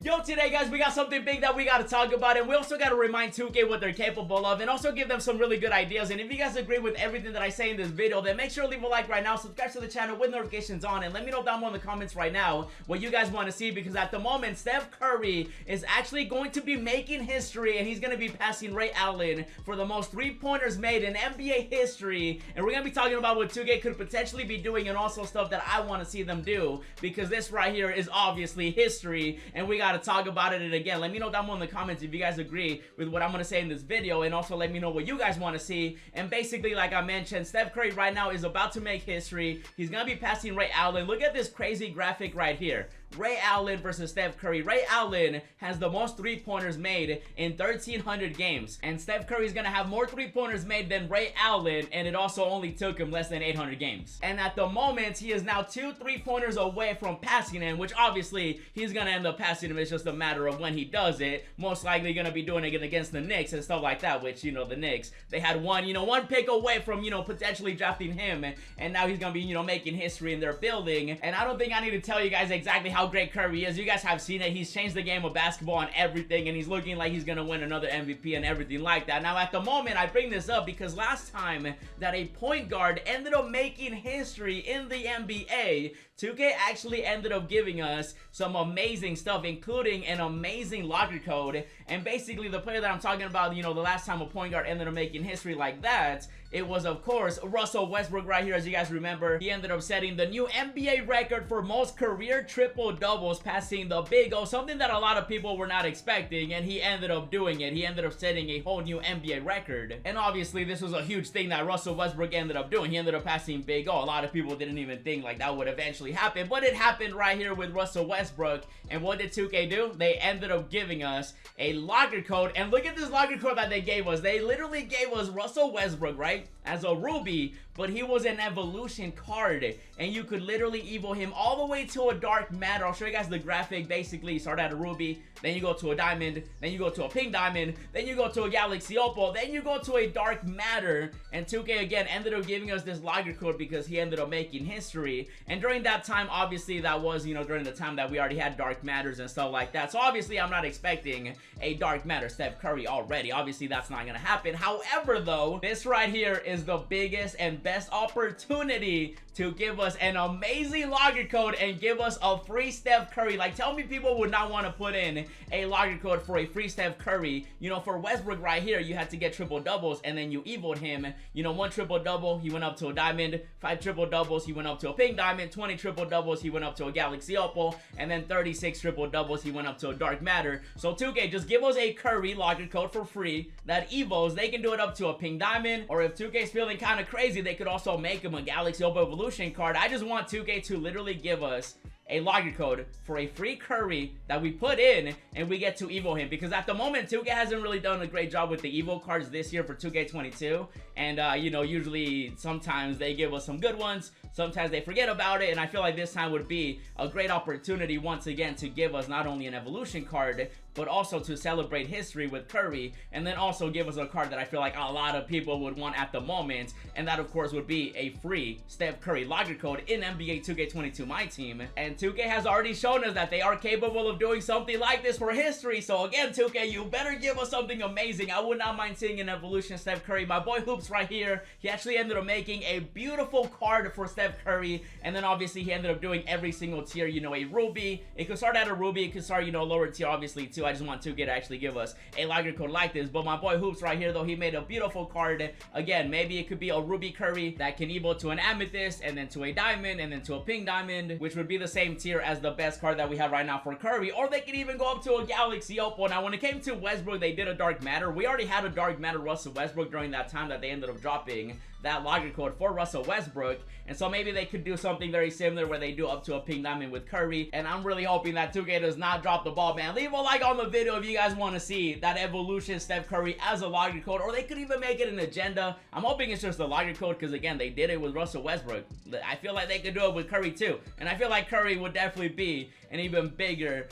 Yo, today guys, we got something big that we got to talk about, and we also got to remind 2K what they're capable of, and also give them some really good ideas. And if you guys agree with everything that I say in this video, then make sure to leave a like right now, subscribe to the channel with notifications on, and let me know down below in the comments right now what you guys want to see, because at the moment, Steph Curry is actually going to be making history, and he's going to be passing Ray Allen for the most three-pointers made in NBA history. And we're going to be talking about what 2K could potentially be doing, and also stuff that I want to see them do, because this right here is obviously history, and we got to talk about it. And again, let me know down below in the comments if you guys agree with what I'm going to say in this video, and also let me know what you guys want to see. And basically, like I mentioned, Steph Curry right now is about to make history. He's going to be passing Ray Allen. Look at this crazy graphic right here. Ray Allen versus Steph Curry. Ray Allen has the most three-pointers made in 1,300 games. And Steph Curry is going to have more three-pointers made than Ray Allen, and it also only took him less than 800 games. And at the moment, he is now 2 3-pointers away from passing him, which obviously he's going to end up passing him. It's just a matter of when he does it. Most likely going to be doing it against the Knicks and stuff like that, which, you know, the Knicks, they had one pick away from, potentially drafting him. And now he's going to be, making history in their building. And I don't think I need to tell you guys exactly how great Curry is. You guys have seen it. He's changed the game of basketball and everything, and he's looking like he's gonna win another MVP and everything like that. Now, at the moment, I bring this up because last time that a point guard ended up making history in the NBA, 2K actually ended up giving us some amazing stuff, including an amazing locker code. And basically, the player that I'm talking about, the last time a point guard ended up making history like that, it was, of course, Russell Westbrook right here. As you guys remember, he ended up setting the new NBA record for most career triple-doubles, passing the Big O, something that a lot of people were not expecting, and he ended up doing it. He ended up setting a whole new NBA record. And obviously, this was a huge thing that Russell Westbrook ended up doing. He ended up passing Big O. A lot of people didn't even think like that would eventually happen, but it happened right here with Russell Westbrook. And what did 2K do? They ended up giving us a locker code, and look at this locker code that they gave us. They literally gave us Russell Westbrook, right, as a Ruby, but he was an evolution card, and you could literally evo him all the way to a dark matter. I'll show you guys the graphic. Basically, you start at a Ruby, then you go to a diamond, then you go to a pink diamond, then you go to a galaxy opal, then you go to a dark matter. And 2K again ended up giving us this locker code because he ended up making history. And during that time, obviously, that was, during the time that we already had dark matters and stuff like that. So obviously, I'm not expecting a dark matter Steph Curry already. Obviously, that's not gonna happen. However, though, this right here is the biggest and best opportunity to give us an amazing locker code and give us a free Steph Curry. Like, tell me people would not want to put in a locker code for a free Steph Curry. For Westbrook right here, you had to get triple doubles, and then you evoed him. 1 triple double, he went up to a diamond. 5 triple doubles, he went up to a pink diamond. 20 triple doubles, he went up to a galaxy opal. And then 36 triple doubles, he went up to a dark matter. So 2K, just give us a Curry locker code for free that evos. They can do it up to a pink diamond, or if 2K's feeling kind of crazy, they could also make him a galaxy opal evolution card. I just want 2K to literally give us a locker code for a free Curry that we put in, and we get to evo him, because at the moment 2K hasn't really done a great job with the evo cards this year for 2K22. And usually sometimes they give us some good ones, sometimes they forget about it, and I feel like this time would be a great opportunity once again to give us not only an evolution card, but also to celebrate history with Curry, and then also give us a card that I feel like a lot of people would want at the moment, and that of course would be a free Steph Curry locker code in NBA 2K22 My Team. And 2K has already shown us that they are capable of doing something like this for history. So again, 2K, you better give us something amazing. I would not mind seeing an evolution Steph Curry. My boy Hoops right here, he actually ended up making a beautiful card for Steph Curry, and then obviously he ended up doing every single tier, a Ruby. It could start at a Ruby, it could start, lower tier obviously too. I just want 2K to actually give us a locker code like this. But my boy Hoops right here, though, he made a beautiful card. Again, maybe it could be a Ruby Curry that can evo to an amethyst, and then to a diamond, and then to a pink diamond, which would be the same tier as the best card that we have right now for Curry. Or they could even go up to a galaxy opal. Now, when it came to Westbrook, they did a dark matter. We already had a dark matter Russell Westbrook during that time that they ended up dropping that locker code for Russell Westbrook. And so maybe they could do something very similar where they do up to a pink diamond with Curry. And I'm really hoping that 2K does not drop the ball, man. Leave a like on the video if you guys want to see that evolution Steph Curry as a locker code, or they could even make it an agenda. I'm hoping it's just a locker code because, again, they did it with Russell Westbrook. I feel like they could do it with Curry too. And I feel like Curry would definitely be an even bigger,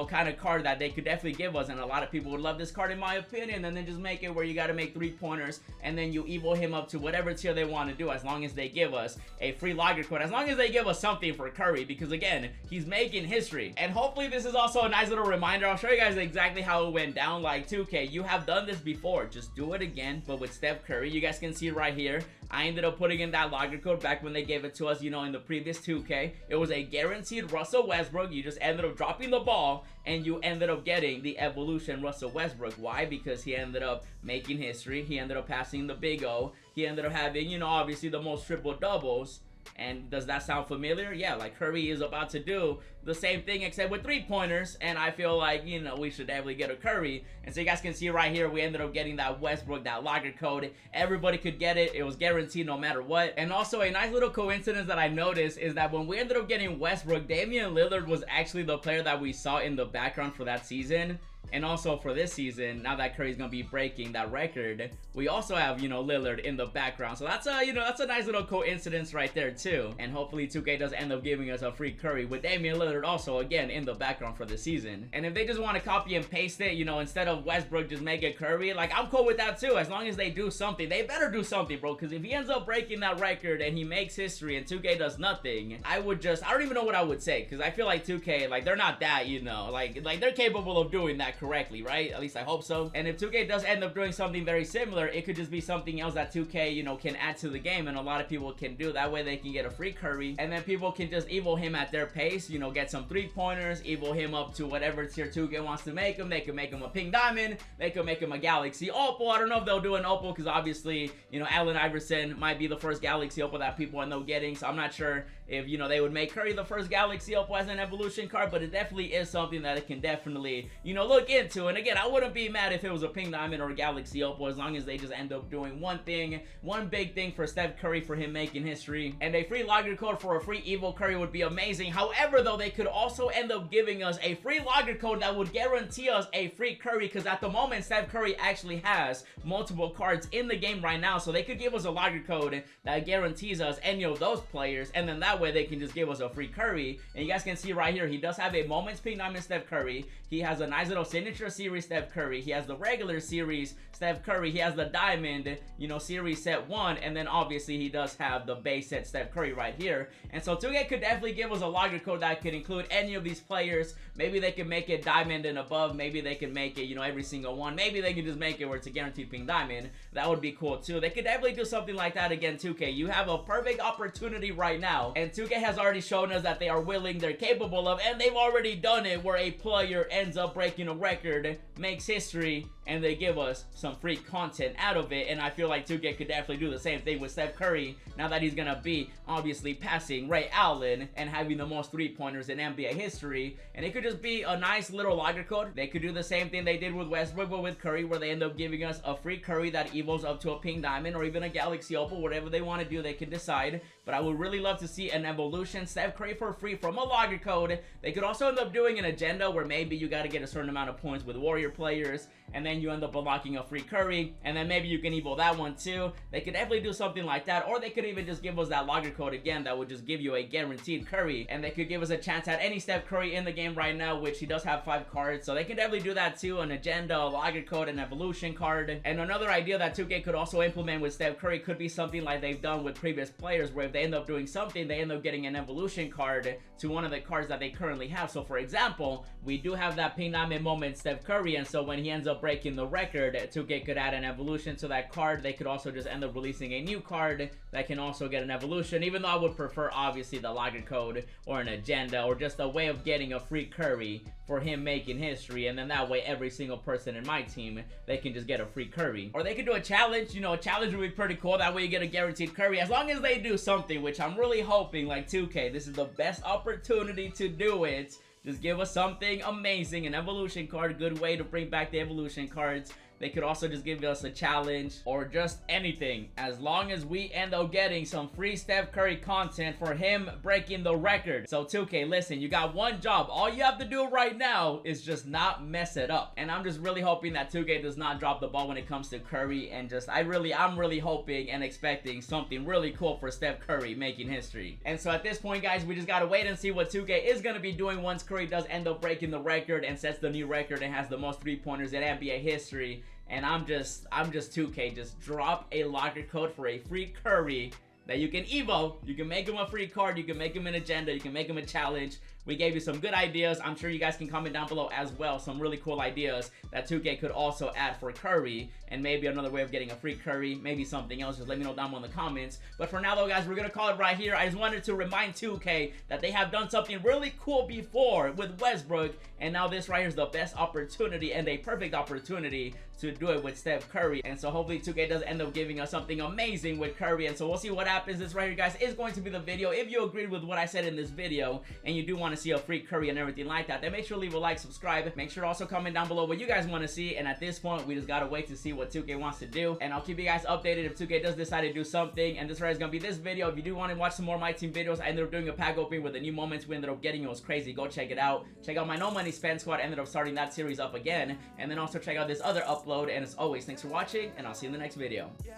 kind of card that they could definitely give us. And a lot of people would love this card in my opinion. And then just make it where you got to make 3-pointers, and then you evo him up to whatever tier tier they want to do, as long as they give us a free logger code, as long as they give us something for Curry, because again, he's making history. And hopefully this is also a nice little reminder. I'll show you guys exactly how it went down. Like, 2K, you have done this before, just do it again, but with Steph Curry. You guys can see right here, I ended up putting in that logger code back when they gave it to us, you know, in the previous 2K. It was a guaranteed Russell Westbrook. You just ended up dropping the ball and you ended up getting the evolution Russell Westbrook. Why? Because he ended up making history. He ended up passing the Big O. He ended up having, you know, obviously the most triple doubles. And does that sound familiar? Yeah, like Curry is about to do the same thing except with 3-pointers, and I feel like, you know, we should definitely get a Curry. And so you guys can see right here, we ended up getting that Westbrook, that logger code. Everybody could get it. It was guaranteed no matter what. And also a nice little coincidence that I noticed is that when we ended up getting Westbrook, Damian Lillard was actually the player that we saw in the background for that season. And also for this season, now that Curry's gonna be breaking that record, we also have, you know, Lillard in the background. So that's a, you know, that's a nice little coincidence right there too. And hopefully 2K does end up giving us a free Curry with Damian Lillard also again in the background for the season. And if they just want to copy and paste it, you know, instead of Westbrook just make it Curry, like, I'm cool with that too, as long as they do something. They better do something, bro, because if he ends up breaking that record and he makes history and 2K does nothing, I don't even know what I would say, because I feel like 2K, like, they're not that, you know, like they're capable of doing that correctly, right? At least I hope so. And if 2K does end up doing something very similar, it could just be something else that 2K, you know, can add to the game, and a lot of people can do. That way they can get a free Curry, and then people can just evo him at their pace, you know, get some 3-pointers, evo him up to whatever tier 2K wants to make him. They can make him a pink diamond, they can make him a galaxy opal. I don't know if they'll do an opal, because obviously, you know, Allen Iverson might be the first galaxy opal that people end up getting, so I'm not sure if, you know, they would make Curry the first galaxy opal as an evolution card, but it definitely is something that it can definitely, you know, look into. And again, I wouldn't be mad if it was a pink diamond or a galaxy opal, as long as they just end up doing one thing, one big thing for Steph Curry, for him making history. And a free logger code for a free Evo Curry would be amazing. However, though, they could also end up giving us a free logger code that would guarantee us a free Curry, because at the moment Steph Curry actually has multiple cards in the game right now, so they could give us a logger code that guarantees us any of those players, and then that way they can just give us a free Curry. And you guys can see right here, he does have a Moments Pink Diamond Steph Curry. He has a nice little Signature Series Steph Curry. He has the regular series Steph Curry. He has the Diamond, you know, Series Set 1. And then obviously he does have the base set Steph Curry right here. And so 2K could definitely give us a logger code that could include any of these players. Maybe they can make it Diamond and above. Maybe they can make it, you know, every single one. Maybe they can just make it where it's a guaranteed Pink Diamond. That would be cool too. They could definitely do something like that again, 2K. You have a perfect opportunity right now. And 2K has already shown us that they are willing, they're capable of, and they've already done it, where a player ends up breaking a record, makes history, and they give us some free content out of it. And I feel like 2K could definitely do the same thing with Steph Curry, now that he's gonna be obviously passing Ray Allen and having the most 3-pointers in NBA history. And it could just be a nice little logger code. They could do the same thing they did with Westbrook, but with Curry, where they end up giving us a free Curry that evos up to a pink diamond or even a galaxy opal. Whatever they want to do, they can decide. But I would really love to see an evolution Steph Curry for free from a logger code. They could also end up doing an agenda where maybe you got to get a certain amount of points with Warrior players, and then you end up unlocking a free Curry, and then maybe you can evo that one too. They could definitely do something like that, or they could even just give us that logger code again that would just give you a guaranteed Curry, and they could give us a chance at any Steph Curry in the game right now, which he does have 5 cards, so they can definitely do that too. An agenda, a logger code, an evolution card. And another idea that 2K could also implement with Steph Curry could be something like they've done with previous players, where if they end up doing something, they end up getting an evolution card to one of the cards that they currently have. So for example, we do have that pink diamond moment Steph Curry, and so when he ends up breaking the record, 2K could add an evolution to that card. They could also just end up releasing a new card that can also get an evolution, even though I would prefer obviously the logger code or an agenda, or just a way of getting a free Curry for him making history. And then that way every single person in my team, they can just get a free Curry. Or they could do a challenge. You know, a challenge would be pretty cool. That way you get a guaranteed Curry, as long as they do something, which I'm really hoping, like 2K, this is the best opportunity to do it. Just give us something amazing, an evolution card, good way to bring back the evolution cards. They could also just give us a challenge or just anything, as long as we end up getting some free Steph Curry content for him breaking the record. So 2K, listen, you got one job. All you have to do right now is just not mess it up. And I'm just really hoping that 2K does not drop the ball when it comes to Curry, and just I'm really hoping and expecting something really cool for Steph Curry making history. And so at this point, guys, we just gotta wait and see what 2K is gonna be doing once Curry does end up breaking the record and sets the new record and has the most 3-pointers in NBA history. and I'm just 2K. Just drop a locker code for a free Curry that you can evo. You can make him a free card, you can make him an agenda, you can make him a challenge. We gave you some good ideas. I'm sure you guys can comment down below as well some really cool ideas that 2K could also add for Curry, and maybe another way of getting a free Curry, maybe something else. Just let me know down below in the comments. But for now though, guys, we're gonna call it right here. I just wanted to remind 2K that they have done something really cool before with Westbrook, and now this right here is the best opportunity and a perfect opportunity to do it with Steph Curry. And so hopefully 2K does end up giving us something amazing with Curry, and so we'll see what happens. This right here, guys, is going to be the video. If you agreed with what I said in this video and you do want to see a free Curry and everything like that, then make sure to leave a like, subscribe, make sure to also comment down below what you guys want to see. And at this point, we just gotta wait to see what 2K wants to do, and I'll keep you guys updated if 2K does decide to do something. And this right is gonna be this video. If you do want to watch some more My Team videos, I ended up doing a pack opening with the new moments we ended up getting. It was crazy. Go check it out. Check out my No Money Spend Squad. I ended up starting that series up again, and then also check out this other upload. And as always, thanks for watching, and I'll see you in the next video. Yeah,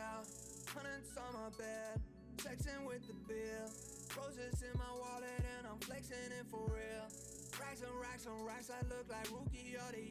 hundreds on my bed, texting with the bill, roses in my wallet, and I'm flexing it for real. Racks on racks, I look like rookie of the year.